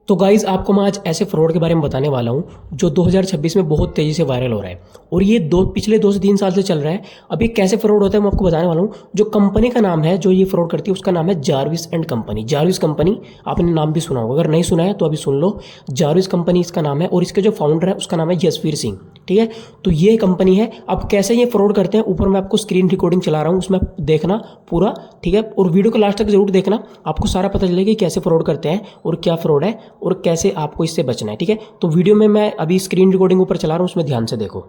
तो गाइज़ आपको मैं आज ऐसे फ्रॉड के बारे में बताने वाला हूँ जो 2026 में बहुत तेज़ी से वायरल हो रहा है और ये पिछले 2 से 3 साल से चल रहा है। अब ये कैसे फ्रॉड होता है मैं आपको बताने वाला हूँ। जो कंपनी का नाम है जो ये फ्रॉड करती है उसका नाम है Jarvis and company. Jarvis company आपने नाम भी सुना होगा, अगर नहीं सुना है तो अभी सुन लो। जारविस कंपनी इसका नाम है और इसके जो फाउंडर है उसका नाम है यशवीर सिंह। ठीक है, तो ये कंपनी है। अब कैसे ये फ्रॉड करते हैं ऊपर मैं आपको स्क्रीन रिकॉर्डिंग चला रहा हूँ, उसमें देखना पूरा। ठीक है, और वीडियो को लास्ट तक जरूर देखना, आपको सारा पता चलेगा कि कैसे फ्रॉड करते हैं और क्या फ्रॉड है और कैसे आपको इससे बचना है। ठीक है, तो वीडियो में मैं अभी स्क्रीन रिकॉर्डिंग ऊपर चला रहा हूँ, उसमें ध्यान से देखो।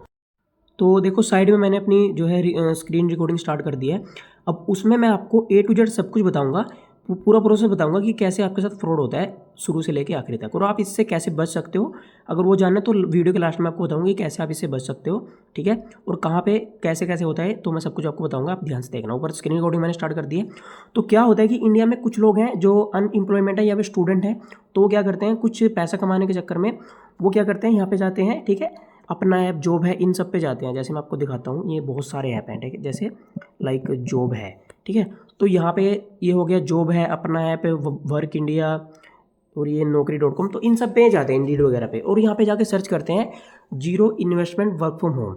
तो देखो साइड में मैंने अपनी जो है स्क्रीन रिकॉर्डिंग स्टार्ट कर दी है। अब उसमें मैं आपको A to Z सब कुछ बताऊंगा, पूरा प्रोसेस बताऊंगा कि कैसे आपके साथ फ्रॉड होता है शुरू से लेके आखिरी तक, और आप इससे कैसे बच सकते हो। अगर वो जानना तो वीडियो के लास्ट में आपको बताऊंगा कि कैसे आप इससे बच सकते हो। ठीक है, और कहाँ पे कैसे कैसे होता है तो मैं सब कुछ आपको बताऊंगा, आप ध्यान से देखना। ऊपर स्क्रीन रिकॉर्डिंग मैंने स्टार्ट कर दी है। तो क्या होता है कि इंडिया में कुछ लोग हैं जो अनएम्प्लॉयमेंट है या फिर स्टूडेंट हैं, तो वो क्या करते हैं कुछ पैसा कमाने के चक्कर में वो क्या करते हैं यहाँ पे जाते हैं। ठीक है, अपना ऐप जॉब है इन सब पे जाते हैं। जैसे मैं आपको दिखाता हूँ, ये बहुत सारे ऐप हैं। ठीक है, जैसे लाइक जॉब है। ठीक है, तो यहाँ पे ये हो गया जॉब है, अपना ऐप है वर्क इंडिया और ये Naukri.com। तो इन सब पे जाते हैं, इंडीड वगैरह पे, और यहाँ पे जाके सर्च करते हैं zero investment work from home.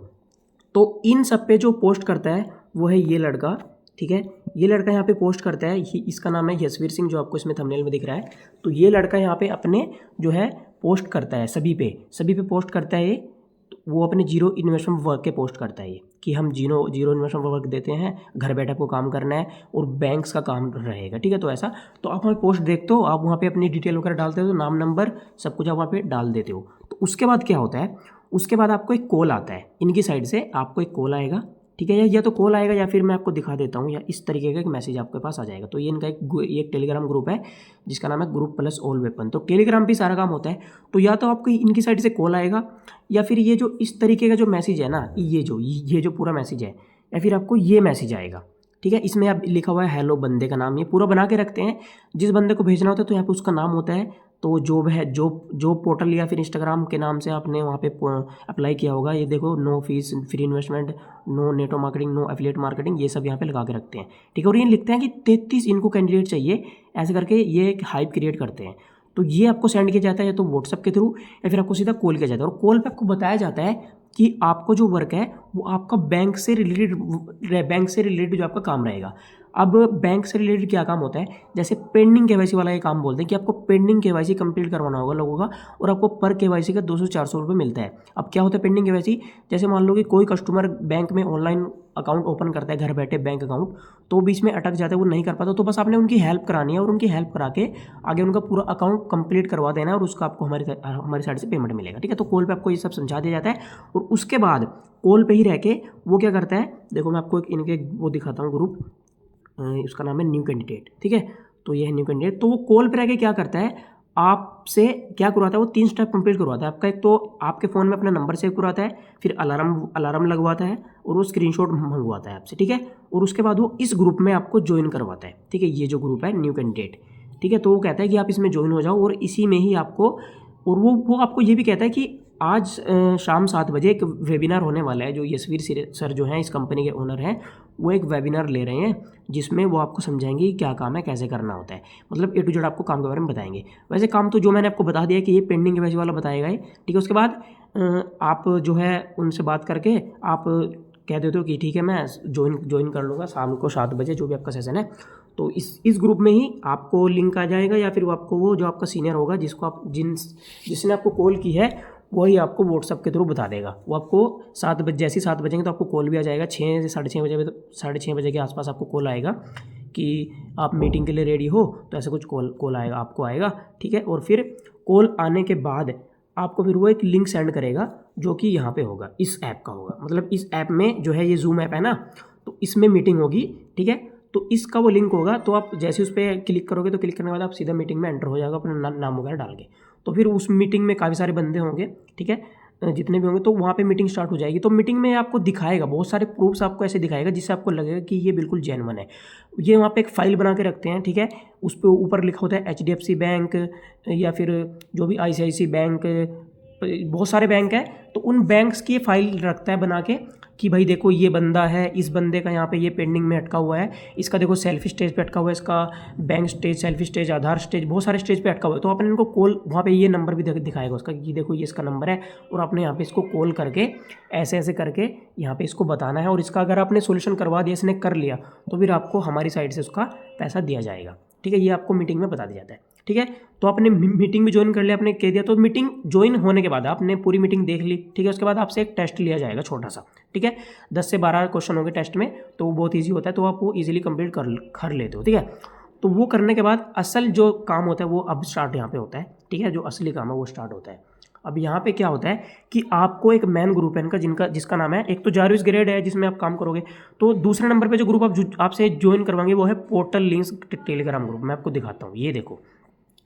तो इन सब पे जो पोस्ट करता है वो है ये लड़का। ठीक है, ये लड़का यहाँ पे पोस्ट करता है, इसका नाम है यशवीर सिंह, जो आपको इसमें थंबनेल में दिख रहा है। तो ये लड़का यहाँ पे अपने जो है पोस्ट करता है, सभी पे पोस्ट करता है। वो अपने जीरो इन्वेस्टमेंट वर्क के पोस्ट करता है ये कि हम जीरो इन्वेस्टमेंट वर्क देते हैं, घर बैठे आपको काम करना है और बैंक्स का काम रहेगा। ठीक है, तो ऐसा तो आप वहाँ पोस्ट देखते हो, आप वहाँ पे अपनी डिटेल वगैरह डालते हो, तो नाम नंबर सब कुछ आप वहाँ पे डाल देते हो। तो उसके बाद क्या होता है, उसके बाद आपको एक कॉल आता है इनकी साइड से, आपको एक कॉल आएगा। ठीक है, या तो कॉल आएगा या फिर मैं आपको दिखा देता हूँ, या इस तरीके का एक मैसेज आपके पास आ जाएगा। तो ये इनका एक टेलीग्राम ग्रुप है जिसका नाम है ग्रुप प्लस ऑल वेपन। तो टेलीग्राम पे सारा काम होता है। तो या तो आपको इनकी साइड से कॉल आएगा या फिर ये जो इस तरीके का जो मैसेज है ना, ये जो पूरा मैसेज है, या फिर आपको ये मैसेज आएगा। ठीक है, इसमें अब लिखा हुआ है हेलो, बंदे का नाम ये पूरा बना के रखते हैं। जिस बंदे को भेजना होता है तो यहाँ पे उसका नाम होता है। तो जॉब है, जॉब पोर्टल या फिर इंस्टाग्राम के नाम से आपने वहाँ पे अप्लाई किया होगा। ये देखो, no fees, free investment, no network marketing, no affiliate marketing, ये सब यहाँ पे लगा के रखते हैं। ठीक है, और ये लिखते हैं कि 33 इनको कैंडिडेट चाहिए, ऐसे करके ये एक हाइप क्रिएट करते हैं। तो ये आपको सेंड किया जाता है या तो व्हाट्सअप के थ्रू या फिर आपको सीधा कॉल किया जाता है, और कॉल पे आपको बताया जाता है कि आपको जो वर्क है वो आपका बैंक से रिलेटेड जो आपका काम रहेगा। अब बैंक से रिलेटेड क्या काम होता है, जैसे पेंडिंग केवाईसी वाला ये काम बोलते हैं कि आपको पेंडिंग केवाईसी कंप्लीट करवाना होगा लोगों का, और आपको पर केवाईसी का 200-400 रुपये मिलता है। अब क्या होता है पेंडिंग केवाईसी, जैसे मान लो कि कोई कस्टमर बैंक में ऑनलाइन अकाउंट ओपन करता है, घर बैठे बैंक अकाउंट, तो बीच में अटक जाता है, वो नहीं कर पाता, तो बस आपने उनकी हेल्प करानी है और उनकी हेल्प करा के आगे उनका पूरा अकाउंट कंप्लीट करवा देना है, और उसका आपको हमारी साइड से पेमेंट मिलेगा। ठीक है, तो कॉल पे आपको ये सब समझा दिया जाता है, और उसके बाद कॉल पे ही रह के वो क्या करता है, देखो मैं आपको एक इनके वो दिखाता हूँ ग्रुप, उसका नाम है न्यू कैंडिडेट। ठीक है, तो ये है न्यू कैंडिडेट। तो वो कॉल पे रह के क्या करता है, आपसे क्या करवाता है, वो 3 स्टेप कंप्लीट करवाता है आपका। एक तो आपके फ़ोन में अपना नंबर सेव करवाता है, फिर अलार्म लगवाता है, और वो स्क्रीनशॉट मंगवाता है आपसे। ठीक है, और उसके बाद वो इस ग्रुप में आपको ज्वाइन करवाता है। ठीक है, ये जो ग्रुप है न्यू कैंडिडेट। ठीक है, तो वो कहता है कि आप इसमें ज्वाइन हो जाओ, और इसी में ही आपको, और वो आपको ये भी कहता है कि आज शाम 7 बजे एक वेबिनार होने वाला है। जो यशवीर सर जो हैं इस कंपनी के ओनर हैं, वो एक वेबिनार ले रहे हैं जिसमें वो आपको समझाएंगे कि क्या काम है, कैसे करना होता है, मतलब A to Z आपको काम के बारे में बताएंगे। वैसे काम तो जो मैंने आपको बता दिया कि ये पेंडिंग केवाईसी वाला बताएगा ही। ठीक है, उसके बाद आप जो है उनसे बात करके आप कह देते हो कि ठीक है मैं ज्वाइन कर लूँगा शाम को 7 बजे जो भी आपका सेशन है। तो इस ग्रुप में ही आपको लिंक आ जाएगा, या फिर वो आपको वो जो आपका सीनियर होगा जिसको आप जिसने आपको कॉल की है वही आपको व्हाट्सअप के थ्रू बता देगा। वो आपको 7 बजे, जैसे 7 बजेंगे तो आपको कॉल भी आ जाएगा। 6 से 6:30 बजे, 6:30 बजे के आसपास आपको कॉल आएगा कि आप मीटिंग के लिए रेडी हो, तो ऐसा कुछ कॉल आएगा, आपको आएगा। ठीक है, और फिर कॉल आने के बाद आपको फिर वो एक लिंक सेंड करेगा जो कि यहाँ पे होगा, इस ऐप का होगा। मतलब इस ऐप में जो है ये जूम ऐप है ना, तो इसमें मीटिंग होगी। ठीक है, तो इसका वो लिंक होगा, तो आप जैसे उस पर क्लिक करोगे तो क्लिक करने के बाद आप सीधा मीटिंग में एंटर हो जाएगा अपना नाम वगैरह डाल के। तो फिर उस मीटिंग में काफ़ी सारे बंदे होंगे। ठीक है, जितने भी होंगे, तो वहाँ पे मीटिंग स्टार्ट हो जाएगी। तो मीटिंग में आपको दिखाएगा बहुत सारे प्रूफ्स, आपको ऐसे दिखाएगा जिससे आपको लगेगा कि ये बिल्कुल जेन्युइन है। ये वहाँ पे एक फ़ाइल बना के रखते हैं। ठीक है, उस पर ऊपर लिखा होता है HDFC बैंक या फिर जो भी ICICI बैंक, बहुत सारे बैंक है, तो उन बैंक्स की फाइल रखता है बना के कि भाई देखो ये बंदा है, इस बंदे का यहाँ पे ये पेंडिंग में अटका हुआ है, इसका देखो सेल्फी स्टेज पे अटका हुआ है, इसका बैंक स्टेज, सेल्फी स्टेज, आधार स्टेज, बहुत सारे स्टेज पे अटका हुआ है। तो अपन इनको कॉल, वहाँ पे ये नंबर भी दिखाएगा उसका कि देखो ये इसका नंबर है, और आपने यहाँ पे इसको कॉल करके ऐसे ऐसे करके यहाँ पे इसको बताना है, और इसका अगर आपने सोल्यूशन करवा दिया, इसने कर लिया, तो फिर आपको हमारी साइड से उसका पैसा दिया जाएगा। ठीक है, ये आपको मीटिंग में बता दिया जाता है। ठीक है, तो आपने मीटिंग भी ज्वाइन कर लिया, आपने कह दिया, तो मीटिंग ज्वाइन होने के बाद आपने पूरी मीटिंग देख ली। ठीक है, उसके बाद आपसे एक टेस्ट लिया जाएगा छोटा सा। ठीक है, 10 से 12 क्वेश्चन होंगे टेस्ट में, तो वो बहुत ईजी होता है, तो आप वो ईजिली कंप्लीट कर लेते हो। ठीक है, तो वो करने के बाद असल जो काम होता है वो अब स्टार्ट यहाँ पे होता है। ठीक है, जो असली काम है वो स्टार्ट होता है। अब यहाँ पे क्या होता है कि आपको एक मैन ग्रुप है इनका, जिसका नाम है, एक तो जारविस ग्रेड है जिसमें आप काम करोगे, तो दूसरे नंबर पे जो ग्रुप आपसे ज्वाइन करवाएंगे वो है पोर्टल लिंक्स टेलीग्राम ग्रुप। मैं आपको दिखाता हूँ, ये देखो,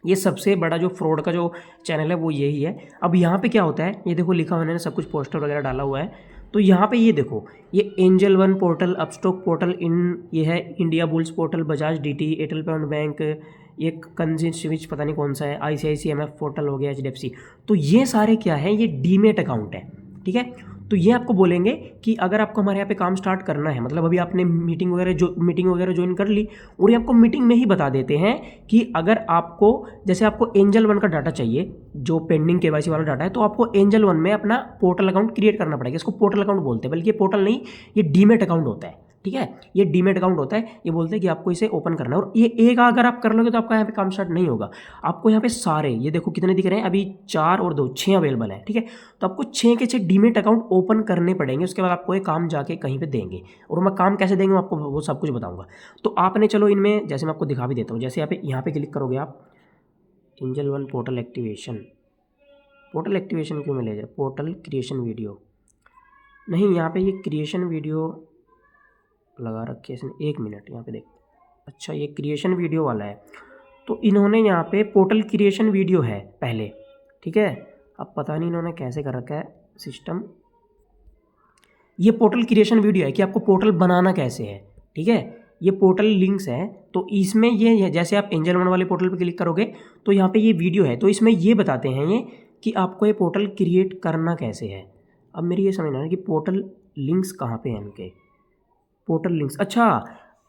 ये सबसे बड़ा जो फ्रॉड का जो चैनल है वो यही है। अब यहाँ पे क्या होता है, ये देखो लिखा उन्होंने, सब कुछ पोस्टर वगैरह डाला हुआ है। तो यहाँ पे ये देखो, ये Angel One portal, Upstox portal, ये है Indiabulls portal, Bajaj DT, Airtel payment bank, ये कंज्यूमर स्विच पता नहीं कौन सा है, ICICI पोर्टल हो गया, HDFC। तो ये सारे क्या है, ये डीमेट अकाउंट है। ठीक है, तो ये आपको बोलेंगे कि अगर आपको हमारे यहाँ पे काम स्टार्ट करना है, मतलब अभी आपने मीटिंग वगैरह ज्वाइन कर ली, और ये आपको मीटिंग में ही बता देते हैं कि अगर आपको, जैसे आपको एंजल वन का डाटा चाहिए, जो पेंडिंग KYC वाला डाटा है, तो आपको एंजल वन में अपना पोर्टल अकाउंट क्रिएट करना पड़ेगा। इसको पोर्टल अकाउंट बोलते हैं, बल्कि ये पोर्टल नहीं, ये डीमेट अकाउंट होता है। ठीक है, ये डीमेट अकाउंट होता है। ये बोलते हैं कि आपको इसे ओपन करना है, और ये एक अगर आप कर लोगे तो आपका यहाँ पे काम स्टार्ट नहीं होगा। आपको यहाँ पे सारे, ये देखो कितने दिख रहे हैं, अभी 4 और 2 6 अवेलेबल है। ठीक है, तो आपको 6 के 6 डीमेट अकाउंट ओपन करने पड़ेंगे। उसके बाद आपको ये काम जाके कहीं पे देंगे, और मैं काम कैसे देंगे आपको वो सब कुछ बताऊंगा। तो आपने, चलो इनमें जैसे मैं आपको दिखा भी देता हूँ, जैसे यहाँ पे क्लिक करोगे आप, एंजल वन पोर्टल एक्टिवेशन क्यों मिलेगा, पोर्टल क्रिएशन वीडियो नहीं, यहाँ पे ये क्रिएशन वीडियो लगा रखी है इसने, 1 मिनट यहाँ पे देख, अच्छा ये क्रिएशन वीडियो वाला है। तो इन्होंने यहाँ पे पोर्टल क्रिएशन वीडियो है पहले। ठीक है, अब पता नहीं इन्होंने कैसे कर रखा है सिस्टम। ये पोर्टल क्रिएशन वीडियो है कि आपको पोर्टल बनाना कैसे है। ठीक है, ये पोर्टल लिंक्स है, तो इसमें ये जैसे आप एंजल वन वाले पोर्टल पे क्लिक करोगे तो यहाँ पे ये वीडियो है, तो इसमें ये बताते हैं ये कि आपको ये पोर्टल क्रिएट करना कैसे है। अब मेरी ये समझना है कि पोर्टल लिंक्स कहाँ पे हैं इनके, पोर्टल लिंक्स, अच्छा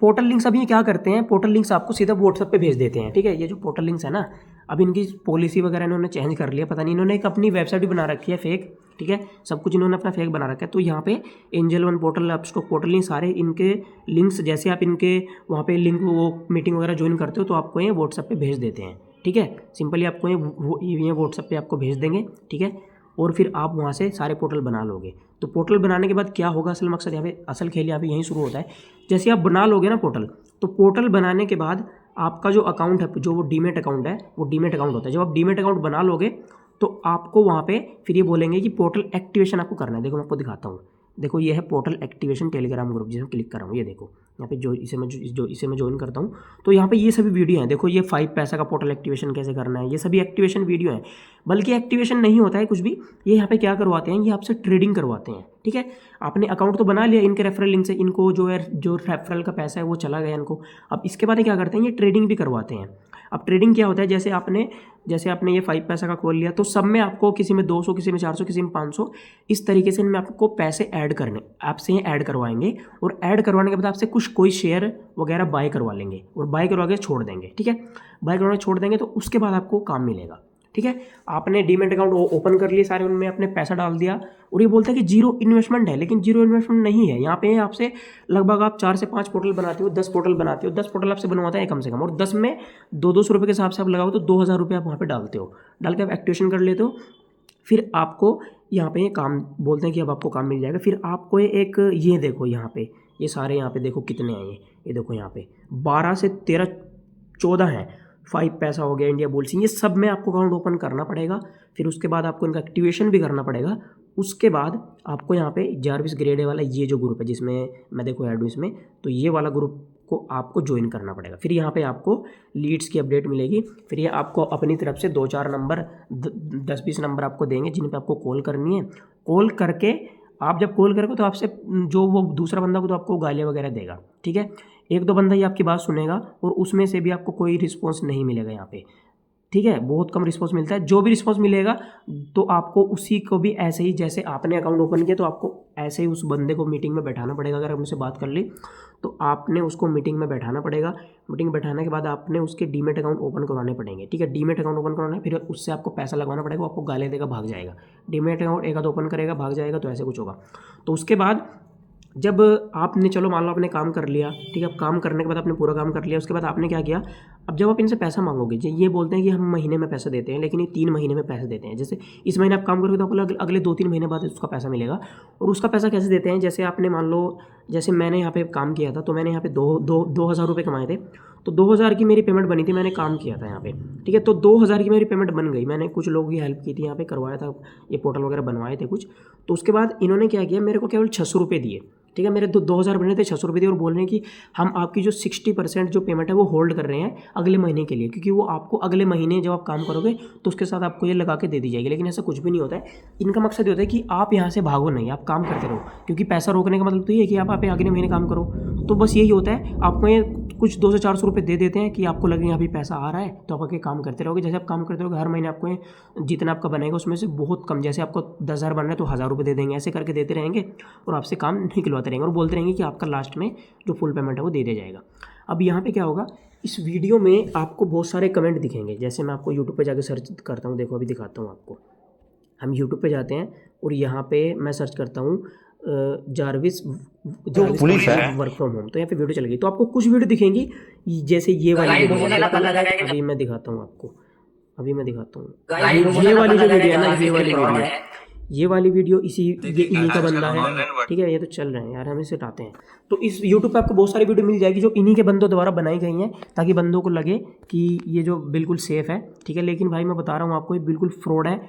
पोर्टल लिंक्स अभी ये क्या करते हैं, पोर्टल लिंक्स आपको सीधा व्हाट्सएप पे भेज देते हैं। ठीक है, ये जो पोर्टल लिंक्स है ना, अब इनकी पॉलिसी वगैरह इन्होंने चेंज कर लिया, पता नहीं, इन्होंने एक अपनी वेबसाइट भी बना रखी है फेक। ठीक है, सब कुछ इन्होंने अपना फेक बना रखा है। तो यहाँ पे angel One portal, Upstox portal, link सारे इनके लिंक्स, जैसे आप इनके वहाँ पे लिंक, वो मीटिंग वगैरह ज्वाइन करते हो तो आपको ये व्हाट्सएप पे भेज देते हैं। ठीक है, सिंपली आपको ये व्हाट्सएप पे आपको भेज देंगे। ठीक है, और फिर आप वहाँ से सारे पोर्टल बना लोगे। तो पोर्टल बनाने के बाद क्या होगा, असल मकसद यहाँ पे, असल खेल यहाँ पे यहीं शुरू होता है। जैसे आप बना लोगे ना पोर्टल, तो पोर्टल बनाने के बाद आपका जो अकाउंट है, जो वो डीमेट अकाउंट है, वो डीमेट अकाउंट होता है। जब आप डीमेट अकाउंट बना लोगे तो आपको वहाँ पे फिर ये बोलेंगे कि पोर्टल एक्टिवेशन आपको करना है। देखो मैं आपको दिखाता हूँ, देखो ये है पोर्टल एक्टिवेशन टेलीग्राम ग्रुप, जिसमें क्लिक कर रहा हूँ। ये देखो यहाँ पे इसे मैं ज्वाइन करता हूँ, तो यहाँ पे ये सभी वीडियो हैं। देखो ये 5 पैसा का पोर्टल एक्टिवेशन कैसे करना है, ये सभी एक्टिवेशन वीडियो हैं। बल्कि एक्टिवेशन नहीं होता है कुछ भी, ये यहाँ पे क्या करवाते हैं, ये आपसे ट्रेडिंग करवाते हैं। ठीक है, आपने अकाउंट तो बना लिया इनके रेफरल लिंक से, इनको जो रेफरल का पैसा है वो चला गया इनको। अब इसके बाद क्या करते हैं, ये ट्रेडिंग भी करवाते हैं। अब ट्रेडिंग क्या होता है, जैसे आपने ये 5 पैसा का खोल लिया, तो सब में आपको, किसी में 200, किसी में 400, किसी में 500, इस तरीके से इनमें आपको पैसे ऐड करने, आपसे ऐड करवाएंगे, और ऐड करवाने के बाद आपसे कोई शेयर वगैरह बाय करवा लेंगे, और बाय करवा के छोड़ देंगे। ठीक है, बाय करवा के छोड़ देंगे, तो उसके बाद आपको काम मिलेगा। ठीक है, आपने डीमेट अकाउंट ओपन कर लिए सारे, उनमें आपने पैसा डाल दिया, और ये बोलता है कि जीरो इन्वेस्टमेंट है, लेकिन जीरो इन्वेस्टमेंट नहीं है। यहाँ पे आपसे लगभग आप 4 से 5 पोर्टल बनाते हो, 10 पोर्टल बनाते हो, 10 पोर्टल आपसे बनवाता है कम से कम, और 10 में 200 रुपये के हिसाब से आप लगाओ तो 2000 रुपये आप वहाँ पे डालते हो, डाल के आप एक्टिवेशन कर लेते हो। फिर आपको यहाँ पे ये काम बोलते हैं कि अब आपको काम मिल जाएगा। फिर आपको एक, ये देखो यहाँ पे, ये सारे यहाँ पे देखो कितने हैं, ये देखो यहाँ पे 12 से 13 14 हैं। 5 पैसा हो गया, इंडिया बुल्स, ये सब में आपको अकाउंट ओपन करना पड़ेगा। फिर उसके बाद आपको इनका एक्टिवेशन भी करना पड़ेगा। उसके बाद आपको यहाँ पे जारविस ग्रेड वाला ये जो ग्रुप है, जिसमें मैं देखो ऐड हूँ इसमें, तो ये वाला ग्रुप को आपको ज्वाइन करना पड़ेगा। फिर यहाँ पे आपको लीड्स की अपडेट मिलेगी। फिर ये आपको अपनी तरफ से 2-4 नंबर, 10-20 नंबर आपको देंगे, जिन पे आपको कॉल करनी है। कॉल करके आप जब कॉल करोगे तो आपसे जो वो दूसरा बंदा को तो आपको गालियाँ वगैरह देगा। ठीक है, 1-2 बंदा ही आपकी बात सुनेगा, और उसमें से भी आपको कोई रिस्पॉन्स नहीं मिलेगा यहाँ पे। ठीक है, बहुत कम रिस्पॉन्स मिलता है। जो भी रिस्पॉन्स मिलेगा तो आपको उसी को भी ऐसे ही जैसे आपने अकाउंट ओपन किया तो आपको ऐसे ही उस बंदे को मीटिंग में बैठाना पड़ेगा। अगर आपने उससे बात कर ली तो आपने उसको मीटिंग में बैठाना पड़ेगा। मीटिंग बैठाने के बाद आपने उसके डीमेट अकाउंट ओपन करवाने पड़ेंगे, ठीक है। डीमेट अकाउंट ओपन करवाना है, फिर उससे आपको पैसा लगवाना पड़ेगा, वो आपको गाली देगा, भाग जाएगा। डीमेट अकाउंट एक आध ओपन करेगा, भाग जाएगा, तो ऐसे कुछ होगा। तो उसके बाद जब आपने चलो मान लो आपने काम कर लिया, ठीक है। अब काम करने के बाद आपने पूरा काम कर लिया, उसके बाद आपने क्या किया, अब जब आप इनसे पैसा मांगोगे, ये बोलते हैं कि हम महीने में पैसा देते हैं, लेकिन ये 3 महीने में पैसे देते हैं। जैसे इस महीने आप काम करोगे तो आपको अगले 2-3 महीने बाद उसका पैसा मिलेगा। और उसका पैसा कैसे देते हैं, जैसे आपने मान लो, जैसे मैंने यहाँ पे काम किया था तो मैंने यहाँ पे 2,000 रुपये कमाए थे, तो 2,000 की मेरी पेमेंट बनी थी, मैंने काम किया था यहाँ पे, ठीक है। तो 2,000 की मेरी पेमेंट बन गई, मैंने कुछ लोगों की हेल्प की थी, यहाँ पे करवाया था, ये पोर्टल वगैरह बनवाए थे कुछ। तो उसके बाद इन्होंने क्या किया, मेरे को केवल 600 रुपये दिए, ठीक है। मेरे 2,000 बने थे, 600 रुपये दिए, और बोल रहे हैं कि हम आपकी जो 60% जो पेमेंट है वो होल्ड कर रहे हैं अगले महीने के लिए, क्योंकि वो आपको अगले महीने जब आप काम करोगे तो उसके साथ आपको ये लगा के दे दी जाएगी। लेकिन ऐसा कुछ भी नहीं होता है। इनका मकसद ये होता है कि आप यहाँ से भागो नहीं, आप काम करते रहो, क्योंकि पैसा रोकने का मतलब तो ये है कि आप अगले महीने काम करो। तो बस यही होता है, आपको ये कुछ 200-400 रुपये दे देते हैं कि आपको लगे यहाँ भी पैसा आ रहा है, तो आप आके काम करते रहोगे। जैसे आप काम करते रहोगे, हर महीने आपको जितना आपका बनेगा उसमें से बहुत कम, जैसे आपको 10,000 बन रहा है तो 1,000 रुपये दे देंगे, ऐसे करके देते रहेंगे और आपसे काम निकलवाते रहेंगे और बोलते रहेंगे कि आपका लास्ट में जो फुल पेमेंट है वो दे दिया जाएगा। अब यहाँ पे क्या होगा, इस वीडियो में आपको बहुत सारे कमेंट दिखेंगे। जैसे मैं आपको यूट्यूब पे जाकर सर्च करता हूँ, देखो अभी दिखाता हूँ आपको। हम यूट्यूब पे जाते हैं और यहाँ पे मैं सर्च करता हूँ जारविस पुलिस है वर्क फ्रॉम होम, तो यहाँ पे वीडियो चल गई। तो आपको कुछ वीडियो दिखेंगी, जैसे ये वाली वीडियो, अभी मैं दिखाता हूँ आपको, ये वाली जो वीडियो है ना, ये वाली वीडियो ये इन्हीं का बंदा है, ठीक है। ये तो चल रहे हैं यार, हम इसे हटाते हैं। तो इस यूट्यूब पे आपको बहुत सारी वीडियो मिल जाएगी जो इन्हीं के बंदों द्वारा बनाई गई हैं, ताकि बंदों को लगे कि ये जो बिल्कुल सेफ़ है, ठीक है। लेकिन भाई मैं बता रहा हूँ आपको, ये बिल्कुल फ्रॉड है,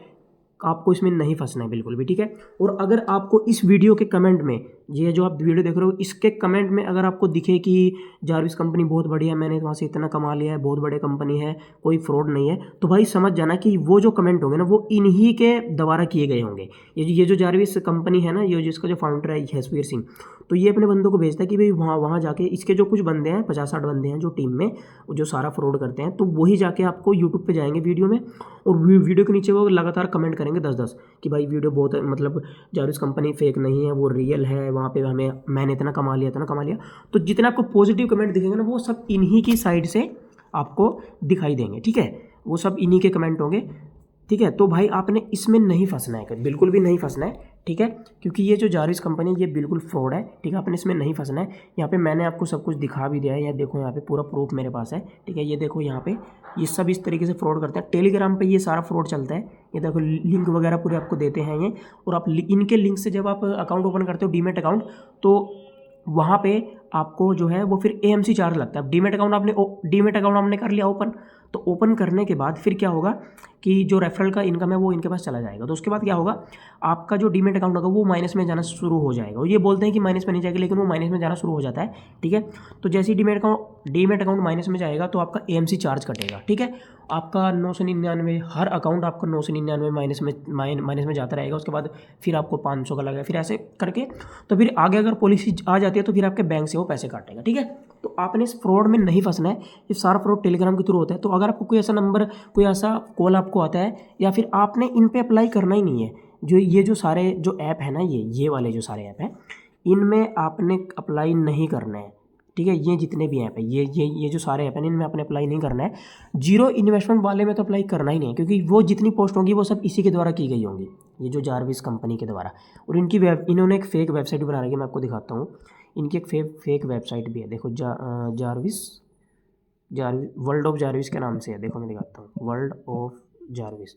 आपको इसमें नहीं फंसना है बिल्कुल भी, ठीक है। और अगर आपको इस वीडियो के कमेंट में, ये जो आप वीडियो देख रहे हो, इसके कमेंट में अगर आपको दिखे कि जारविस कंपनी बहुत बढ़िया है, मैंने वहाँ से इतना कमा लिया है, बहुत बड़ी कंपनी है, कोई फ्रॉड नहीं है, तो भाई समझ जाना कि वो जो कमेंट होंगे ना वो इन्हीं के द्वारा किए गए होंगे। ये जो जारविस कंपनी है ना, ये जिसका जो फाउंडर है जसवीर सिंह, तो ये अपने बंदों को भेजता है कि भाई वहाँ जाके इसके जो कुछ बंदे हैं, 50-60 बंदे हैं जो टीम में जो सारा फ्रॉड करते हैं, तो वही जाके आपको यूट्यूब पे जाएंगे वीडियो में, और वीडियो के नीचे वो लगातार कमेंट करेंगे 10-10 कि भाई वीडियो बहुत, मतलब जारविस कंपनी फेक नहीं है, वो रियल है, वहाँ पे मैंने इतना कमा लिया। तो जितना आपको पॉजिटिव कमेंट दिखेंगे ना, वो सब इन्हीं की साइड से आपको दिखाई देंगे, ठीक है। वो सब इन्हीं के कमेंट होंगे, ठीक है। तो भाई आपने इसमें नहीं फंसना है, बिल्कुल भी नहीं फंसना है, ठीक है। क्योंकि ये जो जारविस कंपनी ये बिल्कुल फ्रॉड है, ठीक है। आपने इसमें नहीं फंसना है। यहाँ पे मैंने आपको सब कुछ दिखा भी दिया है, यहाँ देखो, यहाँ पे पूरा प्रूफ मेरे पास है, ठीक है। ये देखो, यहाँ पे ये सब इस तरीके से फ्रॉड करते हैं। टेलीग्राम पे ये सारा फ्रॉड चलता है, ये देखो लिंक वगैरह पूरे आपको देते हैं ये। और आप इनके लिंक से जब आप अकाउंट ओपन करते हो, डीमेट अकाउंट, तो वहाँ पे आपको जो है वो फिर AMC चार्ज लगता है। डीमेट अकाउंट आपने कर लिया ओपन, तो ओपन करने के बाद फिर क्या होगा कि जो रेफरल का इनकम है वो इनके पास चला जाएगा। तो उसके बाद क्या होगा, आपका जो डीमेट अकाउंट होगा वो माइनस में जाना शुरू हो जाएगा। और ये बोलते हैं कि माइनस में नहीं जाएगा, लेकिन वो माइनस में जाना शुरू हो जाता है, ठीक है। तो जैसे ही डीमेट अकाउंट माइनस में जाएगा तो आपका AMC चार्ज कटेगा, ठीक है। आपका 999, हर अकाउंट आपका 999 माइनस में जाता रहेगा। उसके बाद फिर आपको 500 का लगेगा, फिर ऐसे करके, तो फिर आगे अगर पॉलिसी आ जाती है तो फिर आपके बैंक से वो पैसे काटेगा, ठीक है। तो आपने इस फ्रॉड में नहीं फंसना है। ये सारा फ्रॉड टेलीग्राम के थ्रू होता है। तो अगर आपको कोई ऐसा नंबर, कोई ऐसा कॉल आपको आता है, या फिर आपने इन पे अप्लाई करना ही नहीं है, ये जो सारे जो ऐप है ना, ये वाले जो सारे ऐप हैं, इनमें आपने अप्लाई नहीं करना है, ठीक है। ये जितने भी ऐप है, ये जो सारे ऐप हैं, इनमें आपने अप्लाई नहीं करना है। जीरो इन्वेस्टमेंट वाले में तो अप्लाई करना ही नहीं है, क्योंकि वो जितनी पोस्ट होंगी वो सब इसी के द्वारा की गई होंगी, ये जो जारविस कंपनी के द्वारा। और इन्होंने एक फेक वेबसाइट बना रखी है, मैं आपको दिखाता हूँ। इनकी एक फेक वेबसाइट भी है, देखो, जारविस वर्ल्ड ऑफ जारविस के नाम से है, देखो मैं दिखाता हूँ, वर्ल्ड ऑफ जारविस।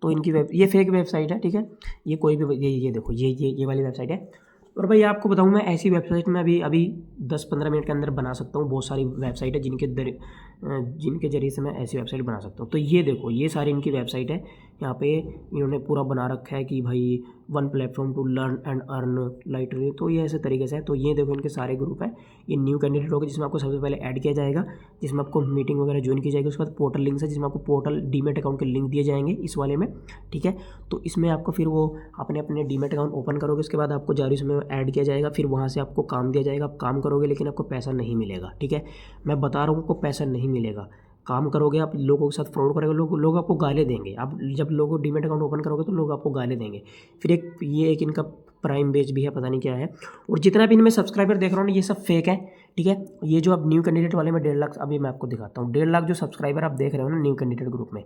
तो इनकी ये फेक वेबसाइट है, ठीक है। ये कोई भी ये देखो, ये वाली वेबसाइट है। और भाई आपको बताऊँ, मैं ऐसी वेबसाइट में अभी 10-15 मिनट के अंदर बना सकता हूँ। बहुत सारी वेबसाइट है जिनके जरिए से मैं ऐसी वेबसाइट बना सकता हूँ। तो ये देखो, ये सारी इनकी वेबसाइट है। यहाँ पे इन्होंने पूरा बना रखा है कि भाई one platform to learn and earn lightly, तो ये ऐसे तरीके से है। तो ये देखो, इनके सारे ग्रुप है। ये न्यू कैंडिडेट होगा जिसमें आपको सबसे पहले ऐड किया जाएगा, जिसमें आपको मीटिंग वगैरह ज्वाइन की जाएगी। उसके बाद पोर्टल लिंक्स है, जिसमें आपको पोर्टल डीमेट अकाउंट के लिंक दिए जाएंगे इस वाले में, ठीक है। तो इसमें आपको फिर वो अपने डीमेट अकाउंट ओपन करोगे, उसके बाद आपको जारविस में ऐड किया जाएगा। फिर वहाँ से आपको काम दिया जाएगा, आप काम करोगे, लेकिन आपको पैसा नहीं मिलेगा, ठीक है। मैं बता रहा हूँ, आपको पैसा नहीं मिलेगा। काम करोगे, आप लोगों के साथ फ्रॉड करोगे, लोग आपको गाली देंगे। आप जब लोगों डीमैट अकाउंट ओपन करोगे तो लोग आपको गाली देंगे। फिर एक इनका प्राइम बेच भी है, पता नहीं क्या है। और जितना भी इनमें सब्सक्राइबर देख रहा हूँ ना, ये सब फेक है, ठीक है। ये जो अब न्यू कैंडिडेट वाले में 1.5 लाख, अभी मैं आपको दिखाता हूँ। 1.5 लाख जो सब्सक्राइबर आप देख रहे हो ना न्यू कैंडिडेट ग्रुप में,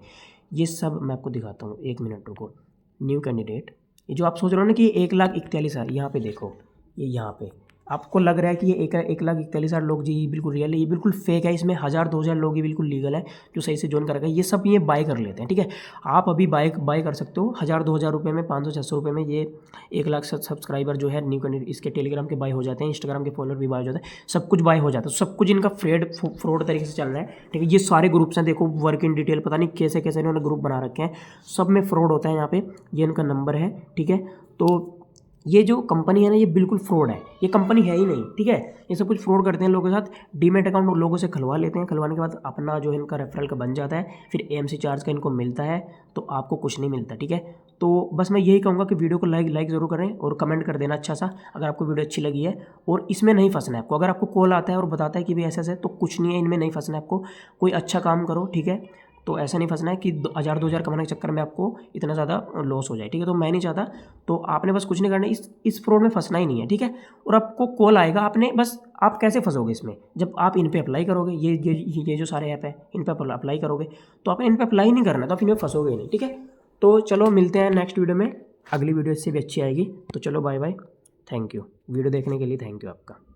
ये सब मैं आपको दिखाता हूँ। 1 मिनट रुको। न्यू कैंडिडेट, ये जो आप सोच रहे हो ना कि 1,41,000, यहाँ पे देखो, ये यहाँ पे आपको लग रहा है कि ये 1,41,000 लोग जी बिल्कुल रियल है, ये बिल्कुल फेक है। इसमें 1,000-2,000 लोग ही बिल्कुल लीगल है जो सही से ज्वाइन कर रखा है। ये सब ये बाय कर लेते हैं, ठीक है। आप अभी बाय कर सकते हो 1,000-2,000 रुपये में, 500-600 रुपये में। ये 1 लाख सब्सक्राइबर जो है न्यू कैंडिडेट, इसके टेलीग्राम के बाय हो जाते हैं, इंस्टाग्राम के फॉलोअर भी बाय हो जाते हैं, सब कुछ बाय हो जाता है। सब कुछ इनका फ्रॉड तरीके से चल रहा है, ठीक है। ये सारे ग्रुप्स हैं, देखो वर्क इन डिटेल, पता नहीं कैसे कैसे इन्होंने ग्रुप बना रखे हैं, सब में फ्रॉड होता है। यहाँ पे ये इनका नंबर है, ठीक है। तो ये जो कंपनी है ना, ये बिल्कुल फ्रॉड है, ये कंपनी है ही नहीं, ठीक है। ये सब कुछ फ्रॉड करते हैं लोगों के साथ। डीमैट अकाउंट लोगों से खुलवा लेते हैं, खुलवाने के बाद अपना जो है इनका रेफरल का बन जाता है, फिर एएमसी चार्ज का इनको मिलता है, तो आपको कुछ नहीं मिलता, ठीक है। तो बस मैं यही कहूँगा कि वीडियो को लाइक ज़रूर करें और कमेंट कर देना अच्छा सा अगर आपको वीडियो अच्छी लगी है। और इसमें नहीं फंसना है आपको। अगर आपको कॉल आता है और बताता है कि भाई ऐसा ऐसा है, तो कुछ नहीं है, इनमें नहीं फंसना है आपको। कोई अच्छा काम करो, ठीक है। तो ऐसा नहीं फंसना है कि 1,000-2,000 कमाने के चक्कर में आपको इतना ज़्यादा लॉस हो जाए, ठीक है। तो मैं नहीं चाहता, तो आपने बस कुछ नहीं करना, इस फ्रॉड में फंसना ही नहीं है, ठीक है। और आपको कॉल आएगा, आपने बस, आप कैसे फंसोगे इसमें, जब आप इन पे अप्लाई करोगे, ये जो सारे ऐप है इन पर अप्लाई करोगे, तो आपने इन पर अप्लाई नहीं करना, तो आप इनमें फंसोगे ही नहीं, ठीक है। तो चलो मिलते हैं नेक्स्ट वीडियो में, अगली वीडियो इससे भी अच्छी आएगी। तो चलो bye bye, thank you. Video देखने के लिए थैंक यू आपका।